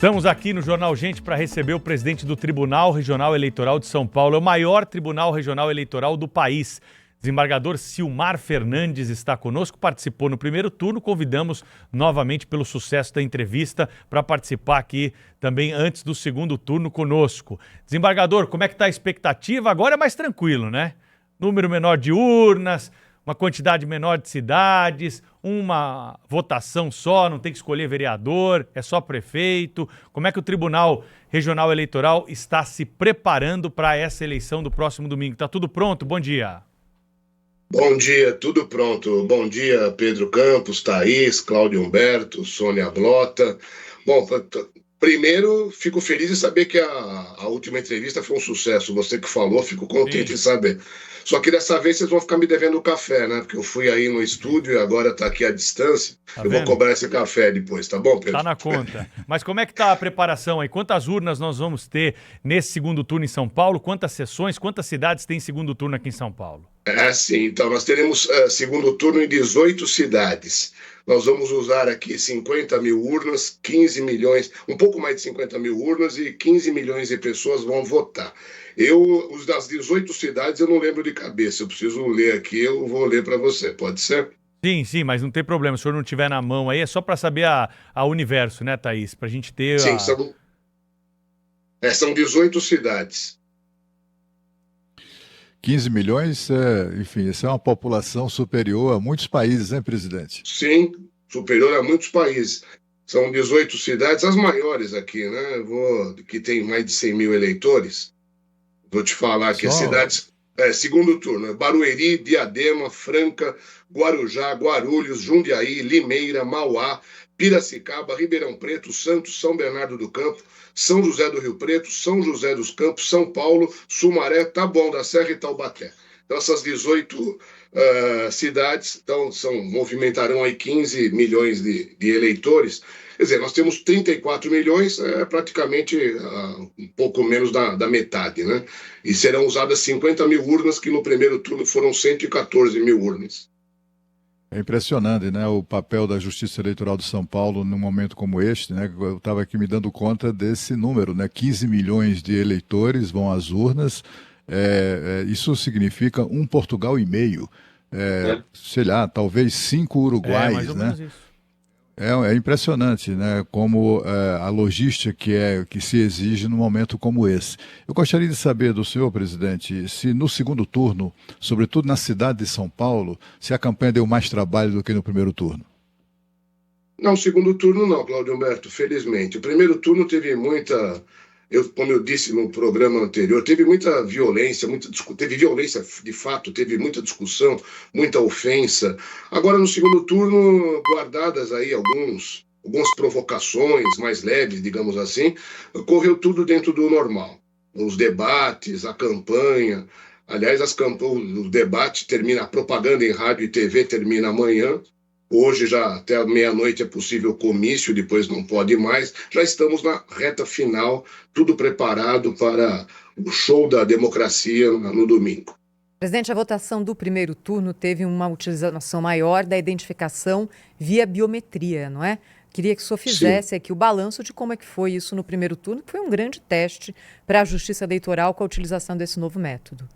Estamos aqui no Jornal Gente para receber o presidente do Tribunal Regional Eleitoral de São Paulo. É o maior Tribunal Regional Eleitoral do país. Desembargador Silmar Fernandes está conosco, participou no primeiro turno. Convidamos novamente pelo sucesso da entrevista para participar aqui também antes do segundo turno conosco. Desembargador, como é que está a expectativa? Agora é mais tranquilo, né? Número menor de urnas, uma quantidade menor de cidades, uma votação só, não tem que escolher vereador, é só prefeito. Como é que o Tribunal Regional Eleitoral está se preparando para essa eleição do próximo domingo? Está tudo pronto? Bom dia. Bom dia, tudo pronto. Bom dia, Pedro Campos, Thaís, Cláudio Humberto, Sônia Blota. Bom, primeiro, fico feliz em saber que a última entrevista foi um sucesso. Você que falou, fico contente Sim. em saber. Só que dessa vez vocês vão ficar me devendo o café, né? Porque eu fui aí no estúdio e agora está aqui à distância. Tá Eu vou vendo? cobrar esse café depois, tá bom, Pedro? Tá na conta. Mas como é que tá a preparação aí? Quantas urnas nós vamos ter nesse segundo turno em São Paulo? Quantas sessões? Quantas cidades tem segundo turno aqui em São Paulo? Sim. Então nós teremos segundo turno em 18 cidades. Nós vamos usar aqui 50 mil urnas, 15 milhões, um pouco mais de 50 mil urnas e 15 milhões de pessoas vão votar. Os das 18 cidades eu não lembro de cabeça, eu preciso ler aqui, eu vou ler para você, pode ser? Sim, mas não tem problema. Se o senhor não tiver na mão aí, é só para saber a universo, né, Thaís? Pra gente ter Sim, são 18 cidades. 15 milhões, enfim, isso é uma população superior a muitos países, né, presidente? Sim, superior a muitos países. São 18 cidades, as maiores aqui, né? Que tem mais de 100 mil eleitores. Vou te falar que as Só cidades, segundo turno, Barueri, Diadema, Franca, Guarujá, Guarulhos, Jundiaí, Limeira, Mauá, Piracicaba, Ribeirão Preto, Santos, São Bernardo do Campo, São José do Rio Preto, São José dos Campos, São Paulo, Sumaré, Taboão da Serra e Taubaté. Então, essas 18 cidades movimentarão aí 15 milhões de eleitores. Quer dizer, nós temos 34 milhões, praticamente um pouco menos da metade, né? E serão usadas 50 mil urnas, que no primeiro turno foram 114 mil urnas. é impressionante, né, o papel da Justiça Eleitoral de São Paulo num momento como este, né? Eu estava aqui me dando conta desse número, né? 15 milhões de eleitores vão às urnas. Isso significa um Portugal e meio, sei lá, talvez 5 mais Uruguais, ou né? menos isso. É impressionante, né, como a logística que se exige num momento como esse. Eu gostaria de saber do senhor, presidente, se no segundo turno, sobretudo na cidade de São Paulo, se a campanha deu mais trabalho do que no primeiro turno. Não, segundo turno não, Cláudio Humberto, felizmente. O primeiro turno teve muita, como eu disse no programa anterior, teve muita violência, teve violência de fato, teve muita discussão, muita ofensa. Agora, no segundo turno, guardadas aí algumas provocações mais leves, digamos assim, correu tudo dentro do normal. Os debates, a campanha. Aliás, o debate termina, a propaganda em rádio e TV termina amanhã. Hoje já até meia-noite é possível comício, depois não pode mais. Já estamos na reta final, tudo preparado para o show da democracia no domingo. Presidente, a votação do primeiro turno teve uma utilização maior da identificação via biometria, não é? Queria que o senhor fizesse aqui o balanço de como é que foi isso no primeiro turno, que foi um grande teste para a Justiça Eleitoral com a utilização desse novo método.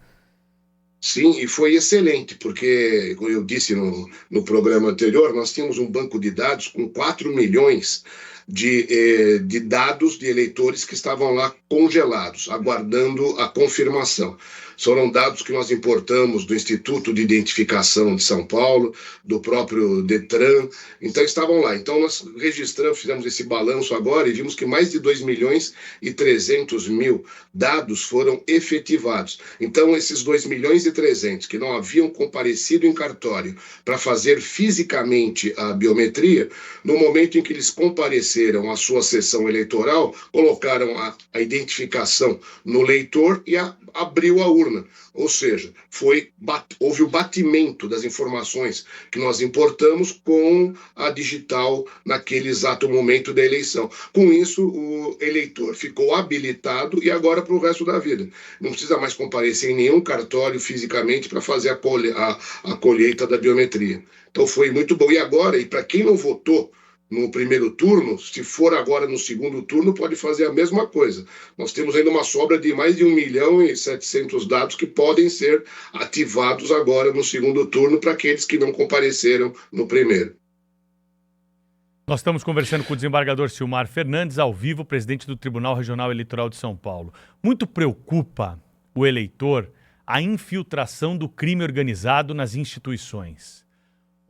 Sim, e foi excelente, porque, como eu disse no programa anterior, nós tínhamos um banco de dados com 4 milhões de dados de eleitores que estavam lá congelados, aguardando a confirmação. Foram dados que nós importamos do Instituto de Identificação de São Paulo, do próprio Detran, então estavam lá. Então nós registramos, fizemos esse balanço agora e vimos que mais de 2 milhões e 300 mil dados foram efetivados. Então esses 2 milhões e 300 que não haviam comparecido em cartório para fazer fisicamente a biometria, no momento em que eles compareceram à sua sessão eleitoral, colocaram a identificação no leitor e abriu a urna. Ou seja, houve o batimento das informações que nós importamos com a digital naquele exato momento da eleição. Com isso, o eleitor ficou habilitado e agora para o resto da vida. Não precisa mais comparecer em nenhum cartório fisicamente para fazer a colheita da biometria. Então foi muito bom. E agora, para quem não votou, no primeiro turno, se for agora no segundo turno, pode fazer a mesma coisa. Nós temos ainda uma sobra de mais de 1.700.000 dados que podem ser ativados agora no segundo turno para aqueles que não compareceram no primeiro. Nós estamos conversando com o desembargador Silmar Fernandes, ao vivo, presidente do Tribunal Regional Eleitoral de São Paulo. Muito preocupa o eleitor a infiltração do crime organizado nas instituições.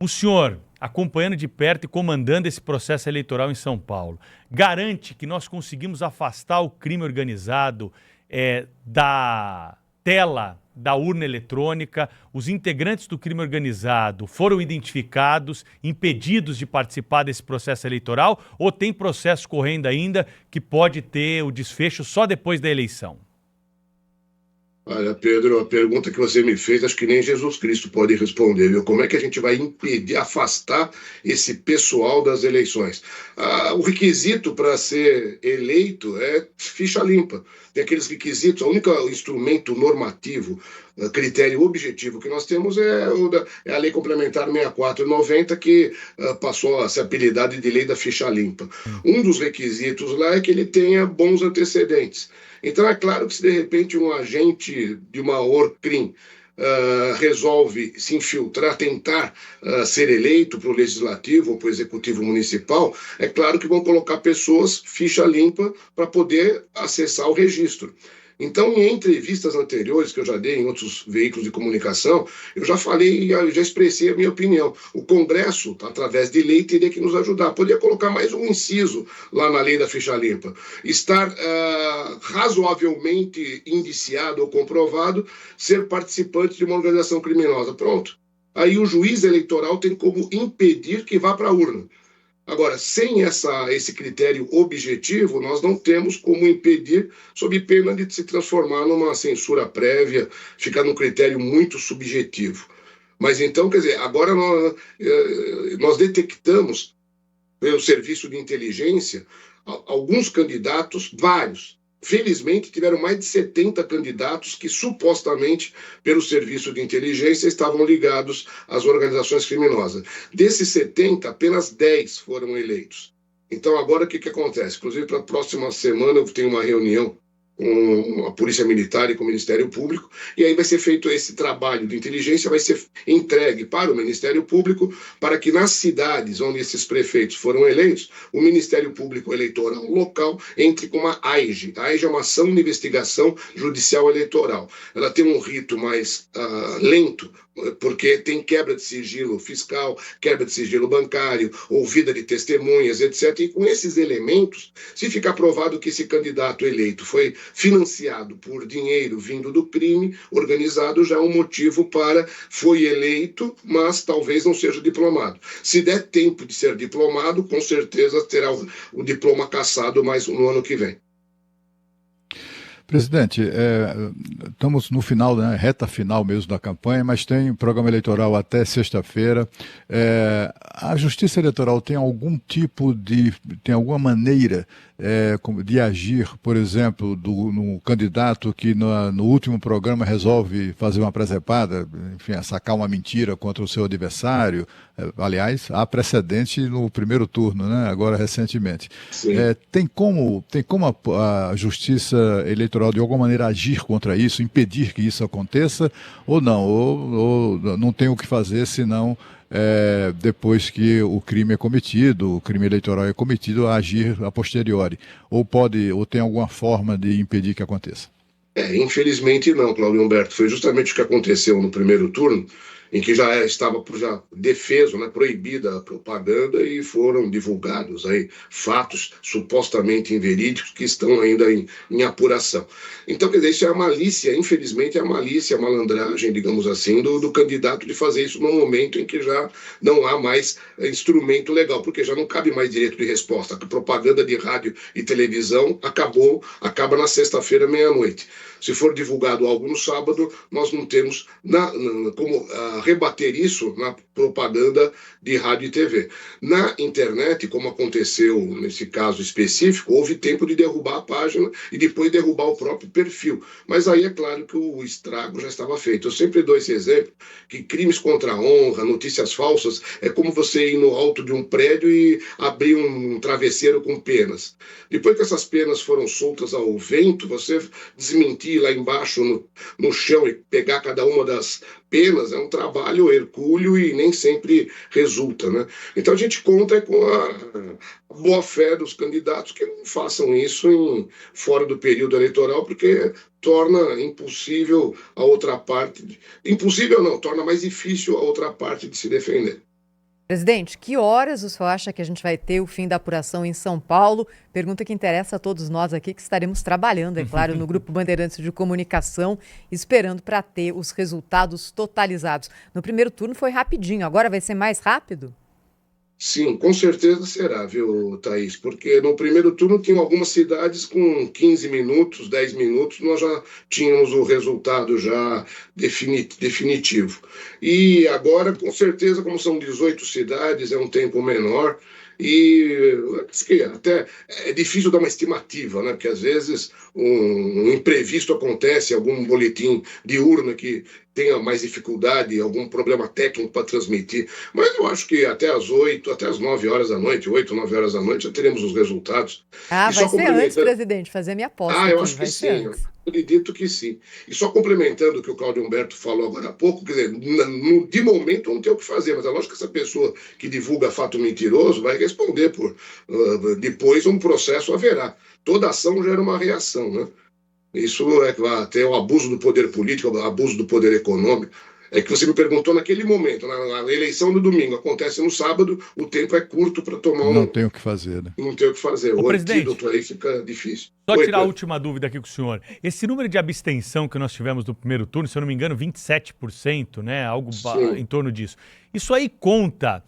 O senhor, acompanhando de perto e comandando esse processo eleitoral em São Paulo, garante que nós conseguimos afastar o crime organizado da tela da urna eletrônica? Os integrantes do crime organizado foram identificados, impedidos de participar desse processo eleitoral, ou tem processo correndo ainda que pode ter o desfecho só depois da eleição? Olha, Pedro, a pergunta que você me fez, acho que nem Jesus Cristo pode responder, viu? Como é que a gente vai impedir, afastar esse pessoal das eleições? O requisito para ser eleito é ficha limpa. Tem aqueles requisitos, o único instrumento normativo, critério objetivo que nós temos é a Lei Complementar 64/90, que passou a ser apelidada de Lei da Ficha Limpa. Um dos requisitos lá é que ele tenha bons antecedentes. Então, é claro que se de repente um agente de uma ORCRIM resolve se infiltrar, tentar ser eleito para o Legislativo ou para o Executivo Municipal, é claro que vão colocar pessoas ficha limpa para poder acessar o registro. Então, em entrevistas anteriores que eu já dei em outros veículos de comunicação, eu já falei, já expressei a minha opinião. O Congresso, através de lei, teria que nos ajudar. Poderia colocar mais um inciso lá na lei da ficha limpa. Estar razoavelmente indiciado ou comprovado ser participante de uma organização criminosa. Pronto. Aí o juiz eleitoral tem como impedir que vá para a urna. Agora, sem esse critério objetivo, nós não temos como impedir, sob pena de se transformar numa censura prévia, ficar num critério muito subjetivo. Mas então, quer dizer, agora nós detectamos, pelo serviço de inteligência, alguns candidatos, vários. Felizmente, tiveram mais de 70 candidatos que, supostamente, pelo serviço de inteligência, estavam ligados às organizações criminosas. Desses 70, apenas 10 foram eleitos. Então, agora, o que acontece? Inclusive, para a próxima semana, eu tenho uma reunião com a Polícia Militar e com o Ministério Público, e aí vai ser feito esse trabalho de inteligência, vai ser entregue para o Ministério Público, para que nas cidades onde esses prefeitos foram eleitos, o Ministério Público Eleitoral local entre com uma AIGE. A AIGE é uma ação de investigação judicial eleitoral. Ela tem um rito mais lento, porque tem quebra de sigilo fiscal, quebra de sigilo bancário, ouvida de testemunhas, etc. E com esses elementos, se ficar provado que esse candidato eleito foi financiado por dinheiro vindo do crime organizado, já é um motivo para foi eleito, mas talvez não seja diplomado. Se der tempo de ser diplomado, com certeza terá o diploma cassado mais no ano que vem. Presidente, estamos no final, né, reta final mesmo da campanha, mas tem programa eleitoral até sexta-feira. A Justiça Eleitoral tem tem alguma maneira de agir, por exemplo, no candidato que no último programa resolve fazer uma presepada, enfim, sacar uma mentira contra o seu adversário? Aliás, há precedente no primeiro turno, né, agora recentemente. Tem como a Justiça Eleitoral de alguma maneira agir contra isso, impedir que isso aconteça, ou não? Ou não tem o que fazer senão, depois que o crime é cometido, o crime eleitoral é cometido, agir a posteriori? Ou tem alguma forma de impedir que aconteça? Infelizmente não, Cláudio Humberto. Foi justamente o que aconteceu no primeiro turno, em que já estava defeso, né, proibida a propaganda, e foram divulgados aí fatos supostamente inverídicos que estão ainda em apuração. Então, quer dizer, isso é a malícia, infelizmente, é a malícia, a malandragem, digamos assim, do candidato de fazer isso num momento em que já não há mais instrumento legal, porque já não cabe mais direito de resposta. A propaganda de rádio e televisão acaba na sexta-feira, meia-noite. Se for divulgado algo no sábado, nós não temos como rebater isso propaganda de rádio e TV. Na internet, como aconteceu nesse caso específico, houve tempo de derrubar a página e depois derrubar o próprio perfil. Mas aí é claro que o estrago já estava feito. Eu sempre dou esse exemplo, que crimes contra a honra, notícias falsas, é como você ir no alto de um prédio e abrir um travesseiro com penas. Depois que essas penas foram soltas ao vento, você desmentir lá embaixo no chão e pegar cada uma das penas é um trabalho hercúleo e nem sempre resulta, né? Então a gente conta com a boa-fé dos candidatos que não façam isso fora do período eleitoral, porque torna impossível a outra parte. Impossível não, torna mais difícil a outra parte de se defender. Presidente, que horas o senhor acha que a gente vai ter o fim da apuração em São Paulo? Pergunta que interessa a todos nós aqui, que estaremos trabalhando, é claro, no Grupo Bandeirantes de Comunicação, esperando para ter os resultados totalizados. No primeiro turno foi rapidinho, agora vai ser mais rápido? Sim, com certeza será, viu, Thaís? Porque no primeiro turno tinham algumas cidades com 15 minutos, 10 minutos, nós já tínhamos o resultado já definitivo. E agora, com certeza, como são 18 cidades, é um tempo menor. E acho que até é difícil dar uma estimativa, né? Porque às vezes um imprevisto acontece, algum boletim de urna que tenha mais dificuldade, algum problema técnico para transmitir. Mas eu acho que até às 8, até às 9 horas da noite, 8, 9 horas da noite, já teremos os resultados. Ah, vai ser antes, presidente, fazer minha aposta. Ah, eu acho que sim. Eu acredito que sim. E só complementando o que o Cláudio Humberto falou agora há pouco, quer dizer, de momento não tem o que fazer, mas é lógico que essa pessoa que divulga fato mentiroso vai responder por depois um processo haverá. Toda ação gera uma reação, né? Isso é até o abuso do poder político, o abuso do poder econômico. É que você me perguntou naquele momento, na eleição do domingo, acontece no sábado, o tempo é curto para tomar Não tem o que fazer, né? Não tem o que fazer. O antídoto aí fica difícil. Só tirar a última dúvida aqui com o senhor. Esse número de abstenção que nós tivemos no primeiro turno, se eu não me engano, 27%, né? Algo em torno disso. Isso aí conta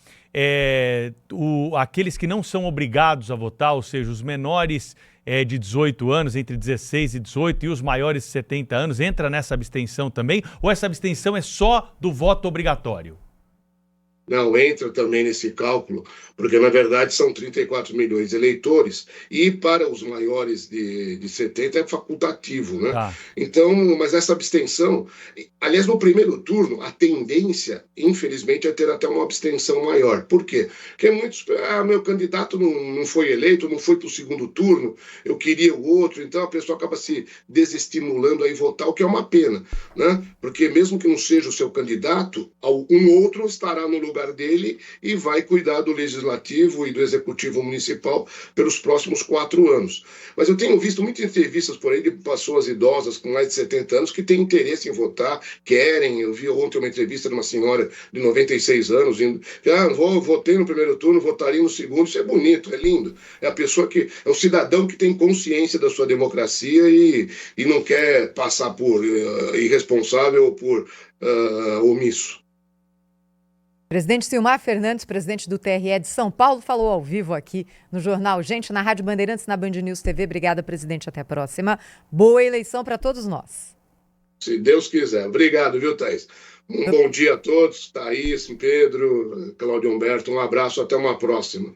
aqueles que não são obrigados a votar, ou seja, os menores de 18 anos, entre 16 e 18, e os maiores de 70 anos, entra nessa abstenção também? Ou essa abstenção é só do voto obrigatório? Não, entra também nesse cálculo, porque na verdade são 34 milhões de eleitores e para os maiores de 70 é facultativo, né? Tá. Então, mas essa abstenção, aliás, no primeiro turno, a tendência, infelizmente, é ter até uma abstenção maior. Por quê? Porque muitos, meu candidato não foi eleito, não foi para o segundo turno, eu queria o outro, então a pessoa acaba se desestimulando a ir votar, o que é uma pena, né? Porque mesmo que não seja o seu candidato, um outro estará no lugar dele e vai cuidar do legislativo e do executivo municipal pelos próximos 4 anos. Mas eu tenho visto muitas entrevistas por aí de pessoas idosas com mais de 70 anos que têm interesse em votar, querem. Eu vi ontem uma entrevista de uma senhora de 96 anos indo, votei no primeiro turno, votaria no segundo. Isso é bonito, é lindo. É a pessoa que é o cidadão que tem consciência da sua democracia e não quer passar por irresponsável ou por omisso. Presidente Silmar Fernandes, presidente do TRE de São Paulo, falou ao vivo aqui no Jornal Gente, na Rádio Bandeirantes, na Band News TV. Obrigada, presidente. Até a próxima. Boa eleição para todos nós. Se Deus quiser. Obrigado, viu, Thaís? Bom dia a todos. Thaís, Pedro, Cláudio Humberto. Um abraço. Até uma próxima.